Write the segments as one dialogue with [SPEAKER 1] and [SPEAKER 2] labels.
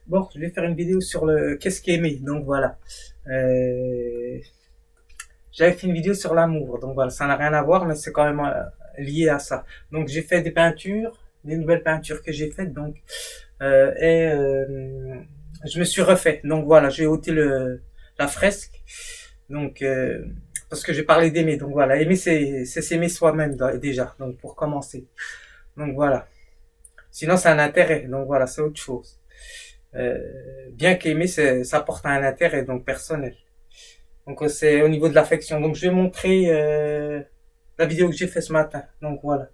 [SPEAKER 1] Bon, je vais faire une vidéo sur le qu'est-ce qu'aimer. Donc voilà. Euh, J'avais fait une vidéo sur l'amour. Donc voilà, ça n'a rien à voir, mais c'est quand même lié à ça. Donc j'ai fait des peintures, des nouvelles peintures que j'ai faites. Donc je me suis refait. Donc voilà, j'ai ôté la fresque. Donc parce que j'ai parlé d'aimer. Donc voilà, aimer c'est s'aimer soi-même déjà. Donc pour commencer. Donc voilà. Sinon c'est un intérêt. Donc voilà, c'est autre chose. Bien qu'aimer, ça porte un intérêt donc personnel. Donc c'est au niveau de l'affection. Donc je vais montrer la vidéo que j'ai fait ce matin. Donc voilà.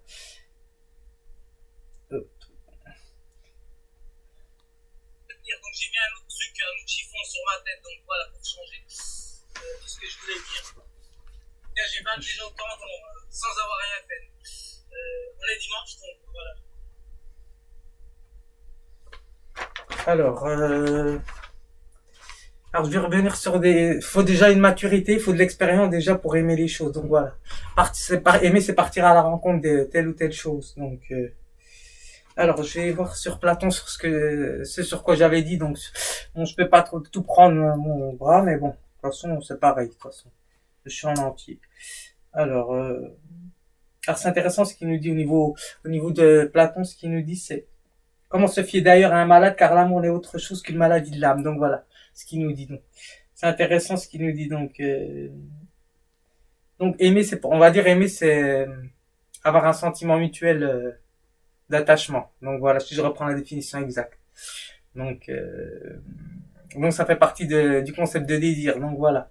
[SPEAKER 1] Donc j'ai mis un autre truc, un autre chiffon sur ma tête. Donc voilà pour changer tout ce que je voulais dire. Là j'ai 21 ans sans avoir rien fait. On est dimanche donc voilà. Alors, je vais revenir sur des. Faut déjà une maturité, il faut de l'expérience déjà pour aimer les choses. Donc voilà. Aimer, c'est partir à la rencontre de telle ou telle chose. Donc, alors, je vais voir sur Platon sur ce sur quoi j'avais dit. Donc, bon, je peux pas trop tout prendre mon bras, mais bon, de toute façon, c'est pareil. De toute façon, je suis en entier. Alors, alors c'est intéressant ce qu'il nous dit au niveau de Platon. Ce qu'il nous dit, c'est comment se fier d'ailleurs à un malade, car l'amour n'est autre chose qu'une maladie de l'âme. Donc voilà, ce qu'il nous dit. Donc, c'est intéressant ce qu'il nous dit. Donc aimer, on va dire aimer, c'est avoir un sentiment mutuel d'attachement. Donc voilà, si je reprends la définition exacte. Donc, donc ça fait partie du concept de désir. Donc voilà.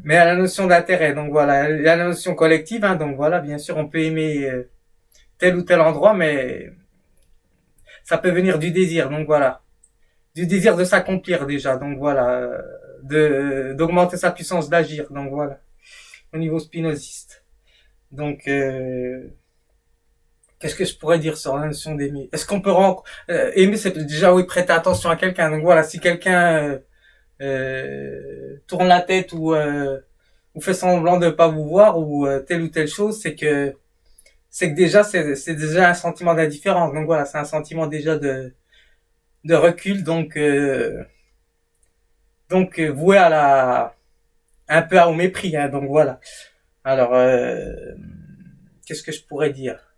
[SPEAKER 1] Mais à la notion d'intérêt. Donc voilà, il y a la notion collective. Hein, donc voilà, bien sûr, on peut aimer tel ou tel endroit, mais ça peut venir du désir. Donc voilà, du désir de s'accomplir déjà. Donc voilà, d'augmenter sa puissance d'agir. Donc voilà, au niveau spinoziste. Donc qu'est-ce que je pourrais dire sur la notion d'aimer? Est-ce qu'on peut aimer, c'est déjà oui prêter attention à quelqu'un. Donc voilà, si quelqu'un tourne la tête ou fait semblant de pas vous voir ou telle ou telle chose, c'est que déjà c'est déjà un sentiment d'indifférence. Donc voilà, c'est un sentiment déjà de recul. Donc voué à la un peu au mépris. Hein, donc voilà. Alors qu'est-ce que je pourrais dire?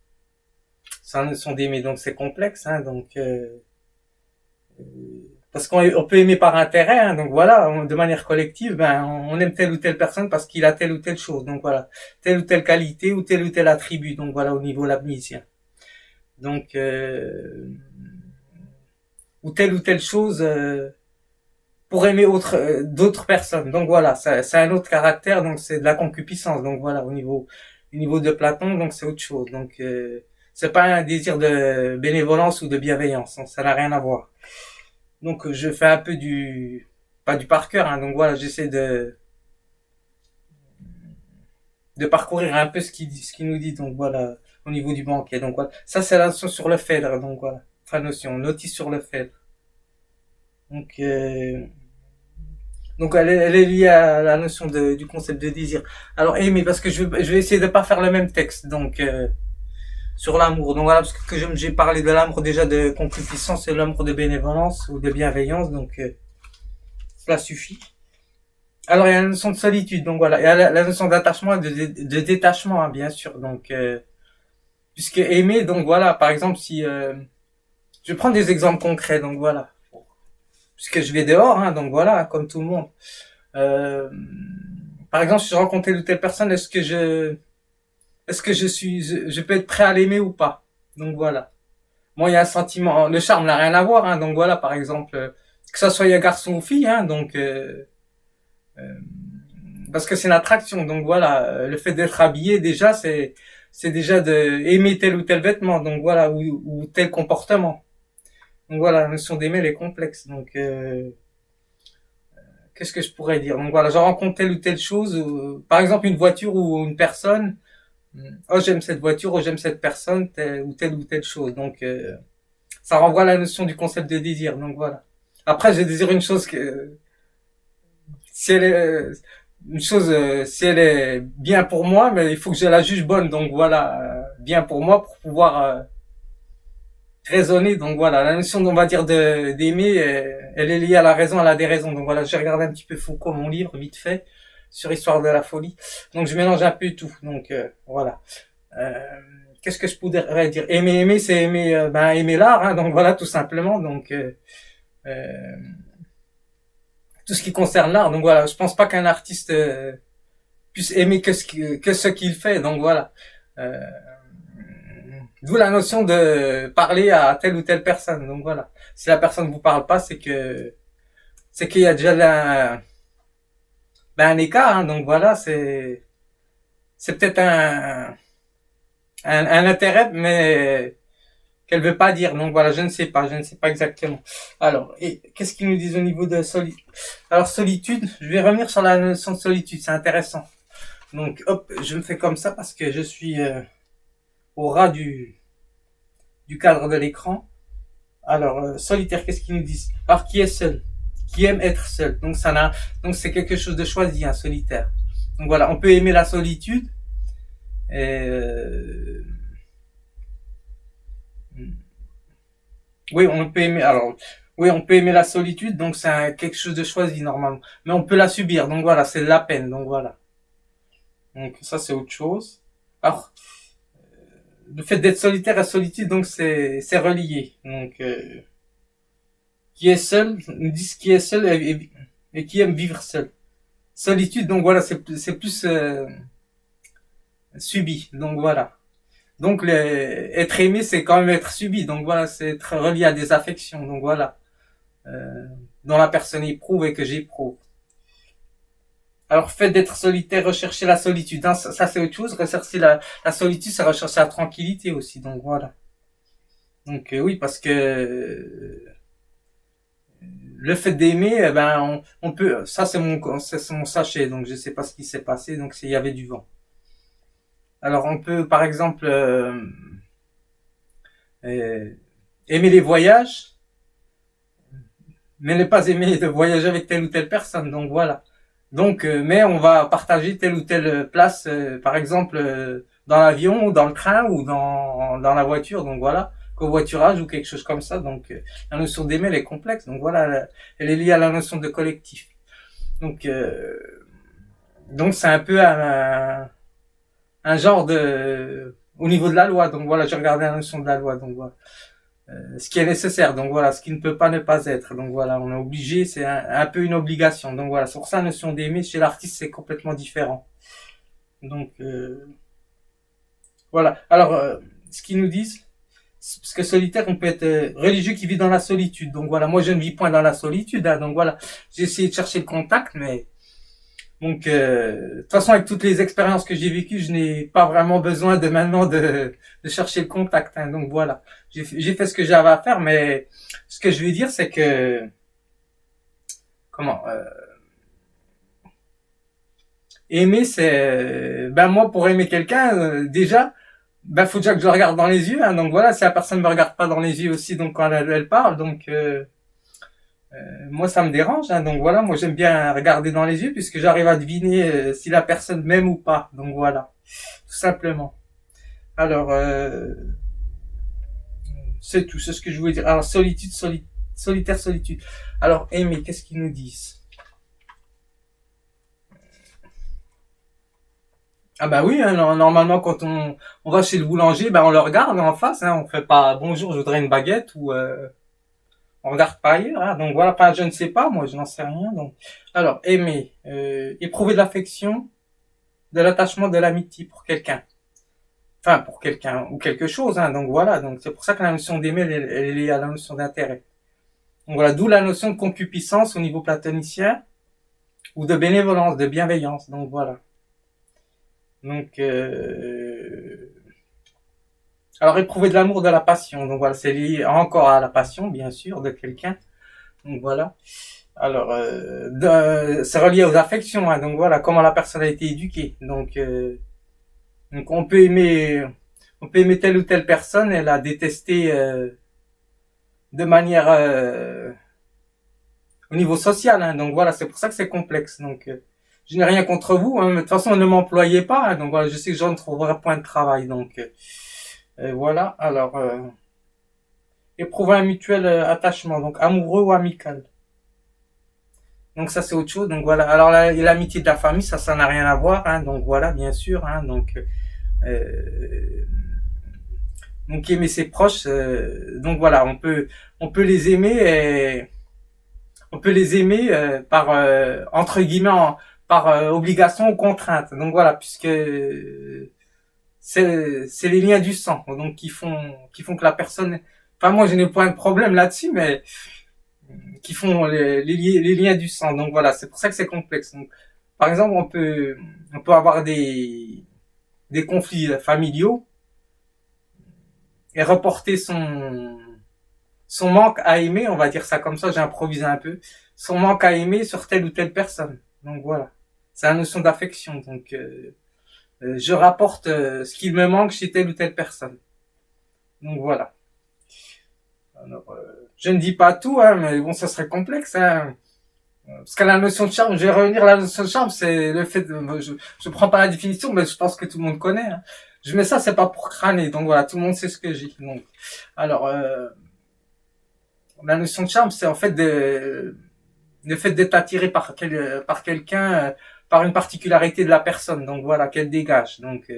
[SPEAKER 1] C'est une notion d'aimer, donc c'est complexe. Hein, donc parce qu'on peut aimer par intérêt, hein, donc voilà, de manière collective, ben on aime telle ou telle personne parce qu'il a telle ou telle chose, donc voilà, telle ou telle qualité ou tel attribut, donc voilà au niveau labnésien. Donc ou telle chose pour aimer d'autres personnes. Donc voilà, c'est un autre caractère, donc c'est de la concupiscence. Donc voilà au niveau de Platon, donc c'est autre chose. Donc c'est pas un désir de bénévolence ou de bienveillance, donc ça n'a rien à voir. Donc je fais un peu pas du par cœur, hein, donc voilà, j'essaie de parcourir un peu ce qu'il nous dit, donc voilà, au niveau du banquet. Donc voilà, ça c'est la notion sur le Phèdre, donc voilà, enfin notion, notice sur le Phèdre. Donc donc elle est liée à la notion du concept de désir. Alors aimer, parce que je vais essayer de pas faire le même texte, donc sur l'amour. Donc voilà, parce que j'ai parlé de l'amour déjà de concupiscence et l'amour de bénévolence ou de bienveillance, donc cela suffit. Alors il y a la notion de solitude, donc voilà, il y a la notion d'attachement et de détachement, hein, bien sûr. Donc puisque aimer, donc voilà, par exemple si je vais prendre des exemples concrets, donc voilà, puisque je vais dehors, hein, donc voilà, comme tout le monde. Euh, Par exemple, si je rencontre telle ou telle personne, est-ce que je peux être prêt à l'aimer ou pas? Donc voilà. Moi, il y a un sentiment, le charme n'a rien à voir, hein, donc voilà, par exemple, que ça soit un garçon ou fille, hein, donc euh, parce que c'est une attraction, donc voilà, le fait d'être habillé déjà, c'est déjà de aimer tel ou tel vêtement, donc voilà, ou tel comportement. Donc voilà, la notion d'aimer elle est complexe. Donc qu'est-ce que je pourrais dire? Donc voilà, je rencontre telle ou telle chose, par exemple une voiture ou une personne. Oh j'aime cette voiture, oh j'aime cette personne, telle ou telle chose. Donc ça renvoie à la notion du concept de désir. Donc voilà. Après je désire une chose que si elle est une chose si elle est bien pour moi, mais il faut que je la juge bonne. Donc voilà, bien pour moi pour pouvoir raisonner. Donc voilà, la notion, on va dire, d'aimer, elle est liée à la raison, à la déraison. Donc voilà, j'ai regardé un petit peu Foucault, mon livre, vite fait, sur Histoire de la folie. Donc je mélange un peu tout. Donc voilà. Euh, Qu'est-ce que je pourrais dire? Aimer, c'est aimer, aimer l'art. Hein, donc voilà, tout simplement. Donc euh, tout ce qui concerne l'art. Donc voilà, je pense pas qu'un artiste puisse aimer que ce qu'il fait. Donc voilà. Euh, D'où la notion de parler à telle ou telle personne. Donc voilà. Si la personne ne vous parle pas, c'est qu'il y a déjà un écart. Hein, donc voilà, c'est peut-être un intérêt, mais qu'elle veut pas dire. Donc voilà, je ne sais pas exactement. Alors, et qu'est-ce qu'ils nous disent au niveau de solitude? Alors solitude, je vais revenir sur la notion de solitude, c'est intéressant. Donc hop, je me fais comme ça parce que je suis au ras du cadre de l'écran. Alors, solitaire, qu'est-ce qu'ils nous disent? Alors, qui est seul? Qui aime être seul? Donc, donc c'est quelque chose de choisi, un solitaire. Donc voilà, on peut aimer la solitude. Et, oui, on peut aimer. Alors, oui, on peut aimer la solitude. Donc, c'est quelque chose de choisi normalement. Mais on peut la subir. Donc voilà, c'est de la peine. Donc voilà. Donc ça, c'est autre chose. Alors, le fait d'être solitaire et solitude, donc c'est relié. Donc qui est seul, nous disent qui est seul et qui aime vivre seul. Solitude, donc voilà, c'est plus subi. Donc voilà. Donc être aimé, c'est quand même être subi. Donc voilà, c'est être relié à des affections. Donc voilà, euh, dont la personne éprouve et que j'éprouve. Alors, fait d'être solitaire, rechercher la solitude, hein, ça c'est autre chose. Rechercher la solitude, c'est rechercher la tranquillité aussi. Donc voilà. Donc oui, parce que le fait d'aimer, on peut. Ça c'est mon sachet. Donc je sais pas ce qui s'est passé. Donc il y avait du vent. Alors on peut, par exemple, euh, aimer les voyages, mais ne pas aimer de voyager avec telle ou telle personne. Donc voilà. Donc, mais on va partager telle ou telle place, par exemple dans l'avion ou dans le train ou dans la voiture. Donc voilà, covoiturage ou quelque chose comme ça. Donc la notion d'aimer elle est complexe. Donc voilà, elle est liée à la notion de collectif. Donc c'est un peu un genre de au niveau de la loi. Donc voilà, j'ai regardé la notion de la loi. Donc voilà. Ce qui est nécessaire, donc voilà, ce qui ne peut pas ne pas être, donc voilà, on est obligé, c'est un peu une obligation, donc voilà, sur ça, la notion d'aimer, chez l'artiste, c'est complètement différent. Donc, voilà. Alors, ce qu'ils nous disent, parce que solitaire, on peut être religieux qui vit dans la solitude, donc voilà, moi je ne vis point dans la solitude, hein, donc voilà, j'ai essayé de chercher le contact, mais donc, de toute façon, avec toutes les expériences que j'ai vécues, je n'ai pas vraiment besoin de maintenant de chercher le contact. Hein. Donc voilà, j'ai fait ce que j'avais à faire, mais ce que je veux dire, c'est que comment aimer, c'est moi pour aimer quelqu'un, déjà, faut déjà que je le regarde dans les yeux. Hein. Donc voilà, si la personne me regarde pas dans les yeux aussi, donc quand elle parle, donc moi ça me dérange, hein, donc voilà, moi j'aime bien regarder dans les yeux puisque j'arrive à deviner si la personne m'aime ou pas, donc voilà, tout simplement. Alors, c'est tout, c'est ce que je voulais dire. Alors, solitaire, solitude. Alors, aimer, qu'est-ce qu'ils nous disent? Ah bah oui, hein, normalement quand on va chez le boulanger, on le regarde en face, hein, on fait pas bonjour, je voudrais une baguette ou on regarde pas ailleurs, hein, donc voilà, pas je ne sais pas, moi je n'en sais rien. Donc, alors aimer, éprouver de l'affection, de l'attachement, de l'amitié pour quelqu'un, enfin pour quelqu'un ou quelque chose, hein, donc voilà, donc c'est pour ça que la notion d'aimer elle est liée à la notion d'intérêt. Donc voilà, d'où la notion de concupiscence au niveau platonicien ou de bénévolence, de bienveillance. Donc voilà. Donc alors éprouver de l'amour, de la passion. Donc voilà, c'est lié encore à la passion, bien sûr, de quelqu'un. Donc voilà. Alors c'est relié aux affections. Hein, donc voilà, comment la personne a été éduquée. Donc on peut aimer telle ou telle personne et la détester de manière au niveau social. Hein, donc voilà, c'est pour ça que c'est complexe. Donc je n'ai rien contre vous, hein, mais de toute façon ne m'employez pas. Hein, donc voilà, je sais que j'en trouverai point de travail. Donc voilà. Alors éprouver un mutuel attachement, donc amoureux ou amical. Donc ça c'est autre chose. Donc voilà. Alors l'amitié de la famille, ça n'a rien à voir. Hein, donc voilà, bien sûr. Hein, euh, donc aimer ses proches. Donc voilà, on peut les aimer et on peut les aimer par entre guillemets par obligation ou contrainte. Donc voilà, puisque c'est les liens du sang, donc qui font que la personne. Enfin moi je n'ai pas de problème là-dessus, mais qui font les liens du sang. Donc voilà, c'est pour ça que c'est complexe. Donc, par exemple, on peut avoir des conflits familiaux et reporter son manque à aimer, on va dire ça comme ça, j'ai improvisé un peu, son manque à aimer sur telle ou telle personne. Donc voilà, c'est la notion d'affection. Donc je rapporte ce qu'il me manque chez telle ou telle personne. Donc voilà. Alors, je ne dis pas tout, hein, mais bon, ça serait complexe. Hein. Parce que la notion de charme, je vais revenir à la notion de charme, c'est le fait de, je prends pas la définition, mais je pense que tout le monde connaît. Hein. Je mets ça, c'est pas pour crâner, donc voilà, tout le monde sait ce que j'ai. Donc, alors, la notion de charme, c'est en fait le fait d'être attiré par quelqu'un, par une particularité de la personne, donc voilà, qu'elle dégage. Donc,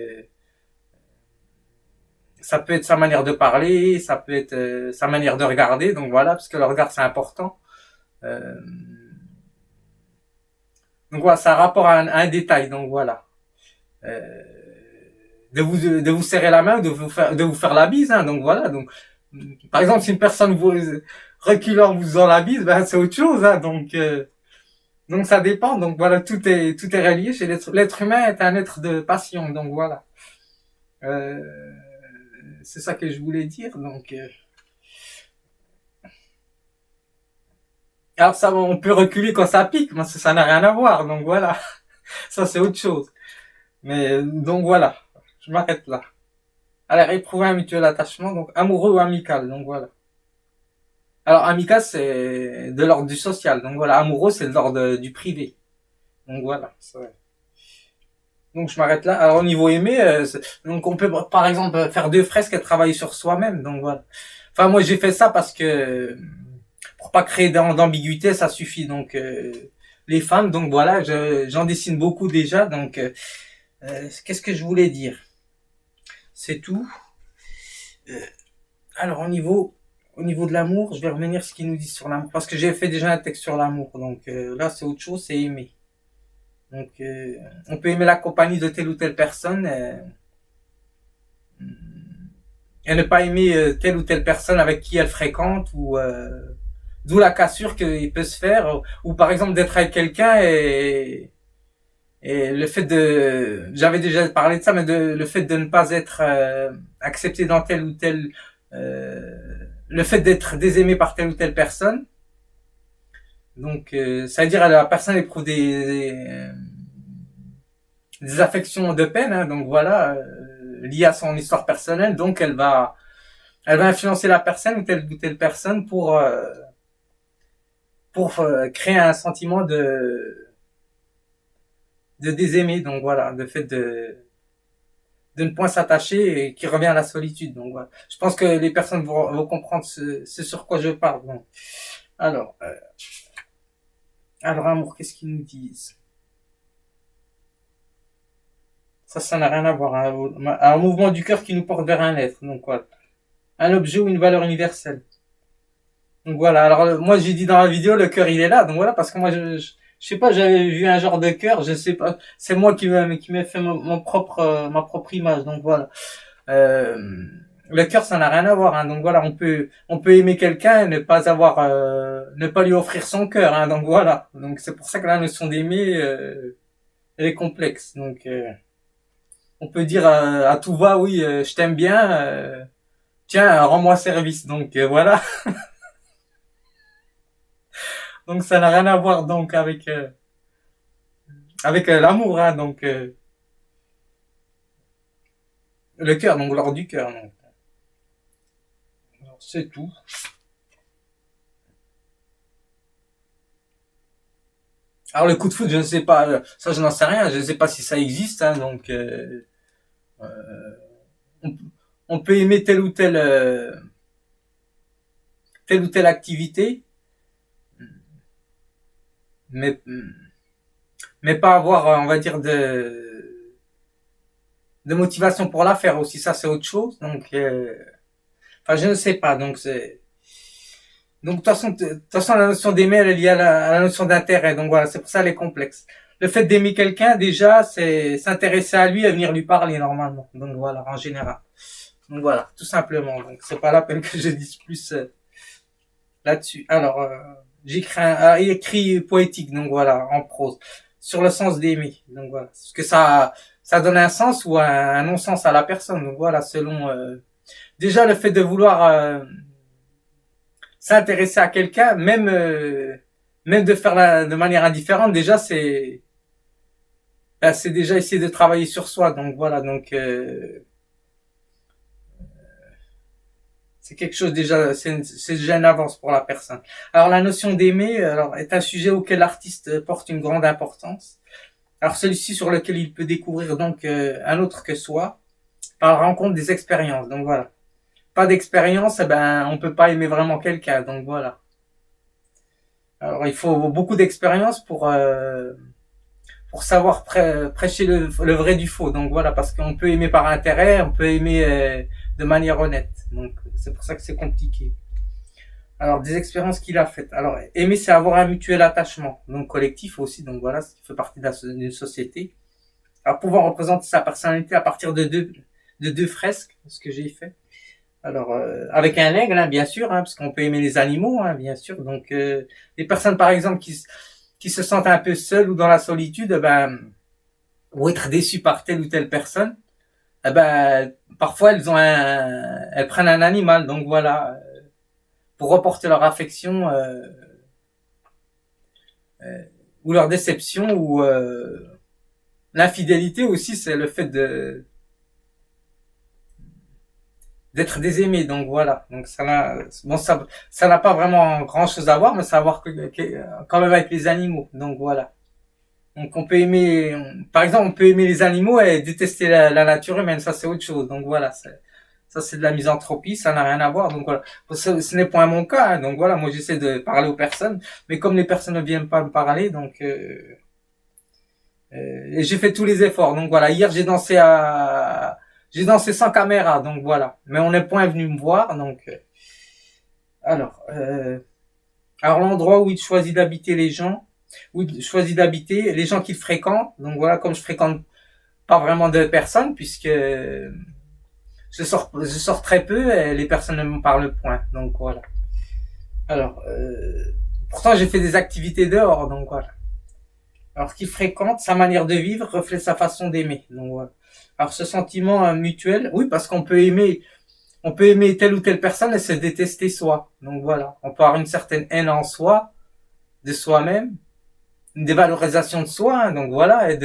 [SPEAKER 1] ça peut être sa manière de parler, ça peut être sa manière de regarder, donc voilà, parce que le regard c'est important. Euh, donc voilà, c'est un rapport à un détail, donc voilà. Euh, de vous serrer la main, de vous faire la bise, hein, donc voilà. Donc, par exemple, si une personne vous reculant vous faisant la bise, ben c'est autre chose, hein, donc ça dépend. Donc voilà, tout est relié chez l'être humain est un être de passion, donc voilà. Euh, c'est ça que je voulais dire. Donc alors ça, on peut reculer quand ça pique, mais ça n'a rien à voir, donc voilà. Ça c'est autre chose. Mais donc voilà, je m'arrête là. Alors éprouver un mutuel attachement, donc amoureux ou amical, donc voilà. Alors amical c'est de l'ordre du social, donc voilà. Amoureux c'est de l'ordre du privé, donc voilà. Donc je m'arrête là. Alors au niveau aimé, donc on peut par exemple faire deux fresques et travailler sur soi-même, donc voilà. Enfin moi j'ai fait ça parce que pour pas créer d'ambiguïté, ça suffit. Donc les femmes, donc voilà, j'en dessine beaucoup déjà. Donc qu'est-ce que je voulais dire? C'est tout. Euh, alors au niveau de l'amour, je vais revenir sur ce qu'il nous dit sur l'amour parce que j'ai fait déjà un texte sur l'amour. Donc là c'est autre chose, c'est aimer. Donc on peut aimer la compagnie de telle ou telle personne et ne pas aimer telle ou telle personne avec qui elle fréquente ou d'où la cassure qu'il peut se faire ou par exemple d'être avec quelqu'un et le fait j'avais déjà parlé de ça, mais le fait de ne pas être accepté dans tel ou tel, le fait d'être désaimé par telle ou telle personne. Donc, ça veut dire que la personne éprouve des affections de peine, hein, donc voilà, liées à son histoire personnelle. Donc, elle va influencer la personne ou telle personne pour créer un sentiment de désaimer. Donc voilà, le fait de ne point s'attacher et qui revient à la solitude. Donc voilà. Je pense que les personnes vont comprendre ce sur quoi je parle. Donc. Alors, alors amour, qu'est-ce qu'ils nous disent? Ça n'a rien à voir. Hein. Un mouvement du cœur qui nous porte vers un être. Donc voilà. Un objet ou une valeur universelle. Donc voilà. Alors moi j'ai dit dans la vidéo le cœur il est là. Donc voilà parce que moi je sais pas, j'avais vu un genre de cœur. Je sais pas. C'est moi qui m'ai fait ma propre image. Donc voilà. Euh, le cœur, ça n'a rien à voir. Hein. Donc voilà, on peut aimer quelqu'un et ne pas lui offrir son cœur. Hein. Donc voilà. Donc c'est pour ça que la notion d'aimer, elle est complexe. Donc on peut dire à tout va, oui, je t'aime bien. Tiens, rends-moi service. Donc voilà. Donc ça n'a rien à voir donc avec l'amour. Hein. Donc le cœur, donc l'ordre du cœur. Donc alors, c'est tout. Alors le coup de foot, je ne sais pas, ça je n'en sais rien, je ne sais pas si ça existe, hein, donc on, on peut aimer tel ou tel telle ou telle activité, mais pas avoir, on va dire, de motivation pour la faire aussi. Ça, c'est autre chose. Donc, enfin, je ne sais pas. Donc, de toute façon, la notion d'aimer, elle est liée à la notion d'intérêt. Donc voilà, c'est pour ça elle est complexe. Le fait d'aimer quelqu'un, déjà, c'est s'intéresser à lui et venir lui parler normalement. Donc voilà, en général. Donc voilà, tout simplement. Donc c'est pas la peine que je dise plus là-dessus. Alors, j'écris écrit poétique, donc voilà, en prose, sur le sens d'aimer. Donc voilà, parce que ça donne un sens ou un non-sens à la personne. Donc voilà, selon déjà le fait de vouloir s'intéresser à quelqu'un, même de faire de manière indifférente, déjà c'est déjà essayer de travailler sur soi. Donc voilà, donc c'est quelque chose déjà, c'est déjà une avance pour la personne. Alors la notion d'aimer, alors est un sujet auquel l'artiste porte une grande importance. Alors celui-ci sur lequel il peut découvrir donc un autre que soi par la rencontre des expériences. Donc voilà, pas d'expérience, eh ben on peut pas aimer vraiment quelqu'un. Donc voilà. Alors il faut beaucoup d'expérience pour savoir prêcher le vrai du faux. Donc voilà, parce qu'on peut aimer par intérêt, on peut aimer de manière honnête. Donc c'est pour ça que c'est compliqué. Alors des expériences qu'il a faites. Alors aimer, c'est avoir un mutuel attachement, donc collectif aussi. Donc voilà, ça fait partie d'une société. Alors pouvoir représenter sa personnalité à partir de deux fresques, ce que j'ai fait. Alors avec un aigle, hein, bien sûr, hein, parce qu'on peut aimer les animaux, hein, bien sûr. Donc les personnes par exemple qui se sentent un peu seules ou dans la solitude, ben ou être déçues par telle ou telle personne, eh ben parfois elles prennent un animal. Donc voilà, pour reporter leur affection ou leur déception ou l'infidélité aussi, c'est le fait d'être désaimé. Donc voilà, donc ça n'a pas vraiment grand chose à voir, mais ça a à voir quand même avec les animaux. Donc voilà. Donc on peut aimer, par exemple, on peut aimer les animaux et détester la nature humaine. Ça c'est autre chose. Donc voilà, ça c'est de la misanthropie, ça n'a rien à voir. Donc voilà, ce n'est point mon cas. Hein. Donc voilà, moi j'essaie de parler aux personnes, mais comme les personnes ne viennent pas me parler, donc et j'ai fait tous les efforts. Donc voilà, hier j'ai dansé sans caméra. Donc voilà, mais on n'est point venu me voir. Donc alors alors l'endroit où il choisit d'habiter les gens, où il choisit d'habiter les gens qu'il fréquente. Donc voilà, comme je fréquente pas vraiment de personnes puisque je sors très peu et les personnes ne me parlent point. Donc voilà. Alors, pourtant j'ai fait des activités dehors, donc voilà. Alors qu'il fréquente, sa manière de vivre reflète sa façon d'aimer. Donc voilà. Alors ce sentiment mutuel, oui, parce qu'on peut aimer telle ou telle personne et se détester soi. Donc voilà, on peut avoir une certaine haine en soi, de soi-même, une dévalorisation de soi, hein, donc voilà, et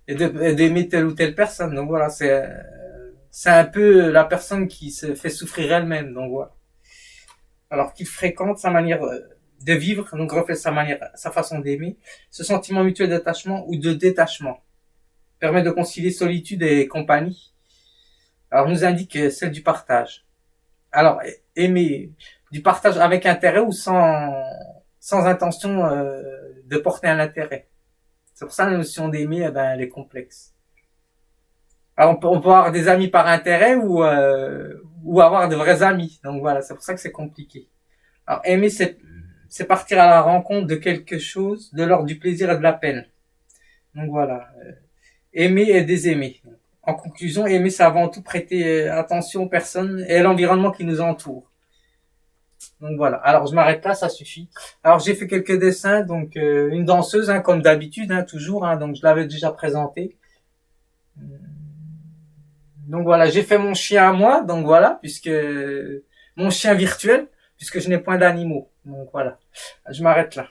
[SPEAKER 1] d'aimer telle ou telle personne. Donc voilà, c'est un peu la personne qui se fait souffrir elle-même. Donc voilà. Alors qu'il fréquente sa manière de vivre, donc reflète sa façon d'aimer. Ce sentiment mutuel d'attachement ou de détachement permet de concilier solitude et compagnie. Alors nous indique celle du partage. Alors aimer du partage avec intérêt ou sans intention de porter un intérêt. C'est pour ça que la notion d'aimer, eh ben, elle est complexe. Alors on peut avoir des amis par intérêt ou avoir de vrais amis. Donc voilà, c'est pour ça que c'est compliqué. Alors aimer, c'est partir à la rencontre de quelque chose de l'ordre du plaisir et de la peine. Donc voilà, aimer et désaimer. En conclusion, aimer, c'est avant tout prêter attention aux personnes et à l'environnement qui nous entoure. Donc voilà. Alors je m'arrête là, ça suffit. Alors j'ai fait quelques dessins, donc une danseuse, hein, comme d'habitude, hein, toujours. Hein, donc je l'avais déjà présenté. Donc voilà, j'ai fait mon chien à moi, donc voilà, puisque mon chien virtuel, puisque je n'ai point d'animaux. Donc voilà, je m'arrête là.